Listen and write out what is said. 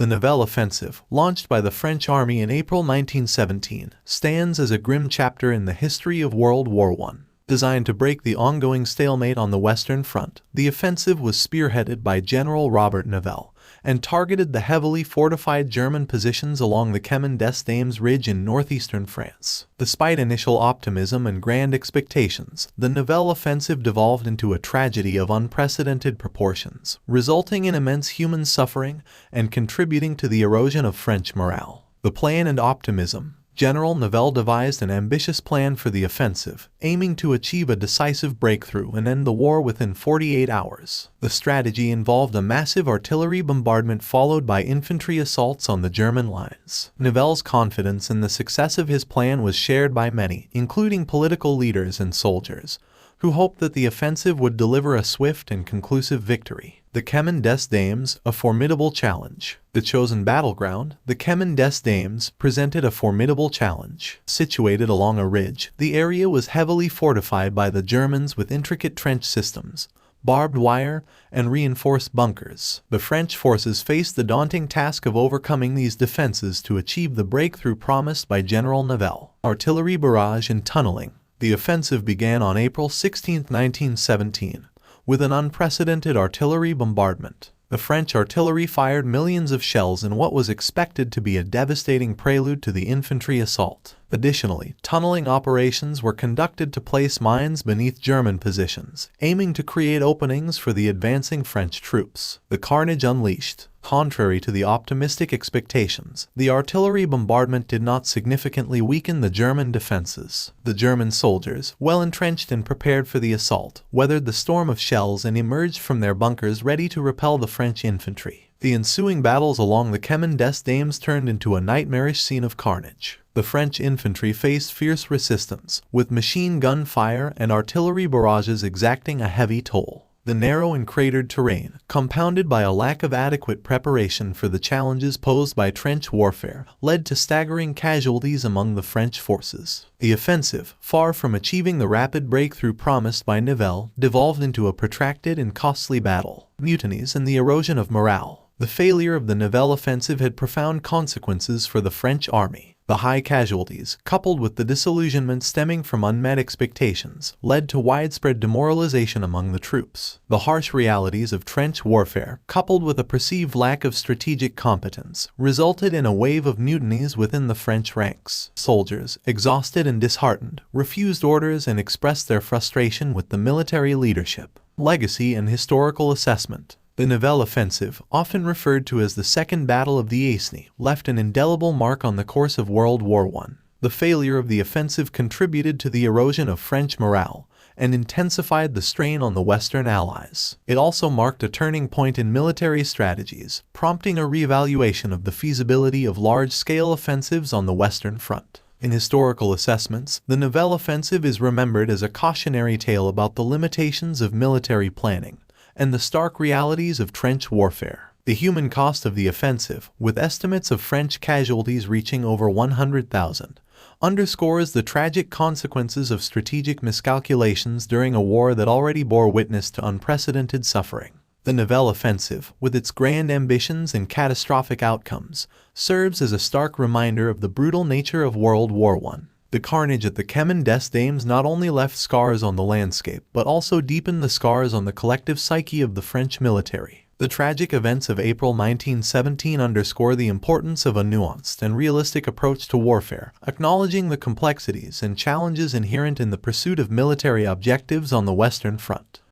The Nivelle Offensive, launched by the French army in April 1917, stands as a grim chapter in the history of World War I. Designed to break the ongoing stalemate on the Western Front, the offensive was spearheaded by General Robert Nivelle and targeted the heavily fortified German positions along the Chemin des Dames Ridge in northeastern France. Despite initial optimism and grand expectations, the Nivelle offensive devolved into a tragedy of unprecedented proportions, resulting in immense human suffering and contributing to the erosion of French morale. The plan and optimism. General Nivelle devised an ambitious plan for the offensive, aiming to achieve a decisive breakthrough and end the war within 48 hours. The strategy involved a massive artillery bombardment followed by infantry assaults on the German lines. Nivelle's confidence in the success of his plan was shared by many, including political leaders and soldiers, who hoped that the offensive would deliver a swift and conclusive victory. The Chemin des Dames, a formidable challenge. The chosen battleground, the Chemin des Dames, presented a formidable challenge. Situated along a ridge, the area was heavily fortified by the Germans with intricate trench systems, barbed wire, and reinforced bunkers. The French forces faced the daunting task of overcoming these defenses to achieve the breakthrough promised by General Nivelle. Artillery barrage and tunneling. The offensive began on April 16, 1917, with an unprecedented artillery bombardment. The French artillery fired millions of shells in what was expected to be a devastating prelude to the infantry assault. Additionally, tunneling operations were conducted to place mines beneath German positions, aiming to create openings for the advancing French troops. The carnage unleashed. Contrary to the optimistic expectations, the artillery bombardment did not significantly weaken the German defenses. The German soldiers, well entrenched and prepared for the assault, weathered the storm of shells and emerged from their bunkers ready to repel the French infantry. The ensuing battles along the Chemin des Dames turned into a nightmarish scene of carnage. The French infantry faced fierce resistance, with machine gun fire and artillery barrages exacting a heavy toll. The narrow and cratered terrain, compounded by a lack of adequate preparation for the challenges posed by trench warfare, led to staggering casualties among the French forces. The offensive, far from achieving the rapid breakthrough promised by Nivelle, devolved into a protracted and costly battle. Mutinies and the erosion of morale. The failure of the Nivelle offensive had profound consequences for the French army. The high casualties, coupled with the disillusionment stemming from unmet expectations, led to widespread demoralization among the troops. The harsh realities of trench warfare, coupled with a perceived lack of strategic competence, resulted in a wave of mutinies within the French ranks. Soldiers, exhausted and disheartened, refused orders and expressed their frustration with the military leadership. Legacy and historical assessment. The Nivelle offensive, often referred to as the Second Battle of the Aisne, left an indelible mark on the course of World War I. The failure of the offensive contributed to the erosion of French morale and intensified the strain on the Western Allies. It also marked a turning point in military strategies, prompting a reevaluation of the feasibility of large-scale offensives on the Western Front. In historical assessments, the Nivelle offensive is remembered as a cautionary tale about the limitations of military planning and the stark realities of trench warfare. The human cost of the offensive, with estimates of French casualties reaching over 100,000, underscores the tragic consequences of strategic miscalculations during a war that already bore witness to unprecedented suffering. The Nivelle offensive, with its grand ambitions and catastrophic outcomes, serves as a stark reminder of the brutal nature of World War I. The carnage at the Chemin des Dames not only left scars on the landscape, but also deepened the scars on the collective psyche of the French military. The tragic events of April 1917 underscore the importance of a nuanced and realistic approach to warfare, acknowledging the complexities and challenges inherent in the pursuit of military objectives on the Western Front.